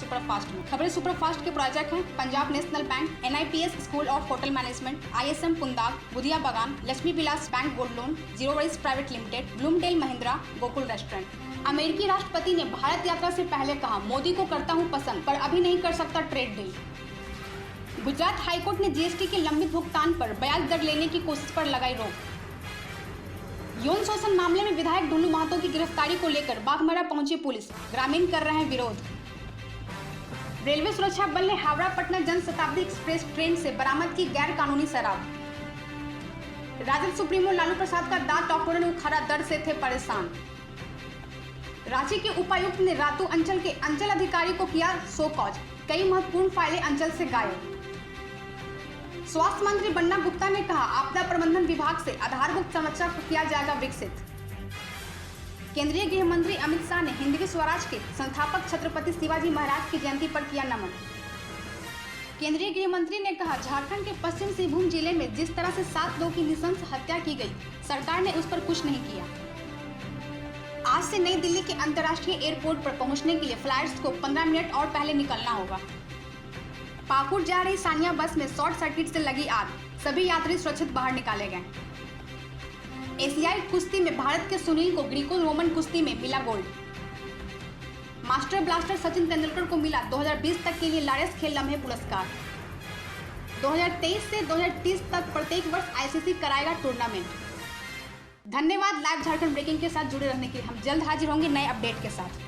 Superfast में। खबरें superfast के प्रायोजक हैं Punjab national bank, NIPS school of hotel management, ISM Pundag, Budhia Bagan, Lakshmi Vilas bank gold loan, zero worries private limited, Bloomdale Mahindra, Gokul restaurant. अमेरिकी राष्ट्रपति ने भारत यात्रा से पहले कहा, मोदी को करता हूं पसंद पर अभी नहीं कर सकता ट्रेड डील। गुजरात हाईकोर्ट ने GST के लंबित भुगतान पर ब्याज दर लेने की कोशिश पर लगाई रोक। यौन शोषण मामले में विधायक ढुल्लू महतो की गिरफ्तारी को लेकर बाघमारा पहुंची पुलिस, ग्रामीण कर रहे हैं विरोध। रेलवे सुरक्षा बल ने हावड़ा पटना जनशताब्दी एक्सप्रेस ट्रेन से बरामद की गैर कानूनी शराब। राजद सुप्रीमो लालू प्रसाद का दांत डॉक्टरों ने उखाड़ा, दर्द से थे परेशान। रांची के उपायुक्त ने रातू अंचल के अंचल अधिकारी को किया शो कॉज, कई महत्वपूर्ण फाइलें अंचल से गायब। स्वास्थ्य मंत्री बन्ना गुप्ता ने कहा, आपदा प्रबंधन विभाग से आधारभूत संरचना को किया जाएगा विकसित। केंद्रीय गृह मंत्री अमित शाह ने हिंदवी स्वराज के संस्थापक छत्रपति शिवाजी महाराज की जयंती पर किया नमन। केंद्रीय गृह मंत्री ने कहा, झारखंड के पश्चिम सिंहभूम जिले में जिस तरह से 7 लोगों की नृशंस हत्या की गई, सरकार ने उस पर कुछ नहीं किया। आज से नई दिल्ली के अंतर्राष्ट्रीय एयरपोर्ट पर पहुंचने के लिए फ्लाइट्स को 15 मिनट और पहले निकलना होगा। पाकुड़ जा रही सानिया बस में शॉर्ट सर्किट से लगी आग, सभी यात्री सुरक्षित बाहर निकाले गए। एशियाई कुश्ती में भारत के सुनील को ग्रीको रोमन कुश्ती में मिला gold. Master blaster Sachin Tendulkar को मिला 2020 तक के लिए लारेस खेल लम्हे पुरस्कार। 2023 से 2030 तक प्रत्येक वर्ष ICC कराएगा टूर्नामेंट। धन्यवाद लाइव झारखंड ब्रेकिंग के साथ जुड़े रहने के लिए। हम जल्द हाजिर होंगे नए अपडेट के साथ।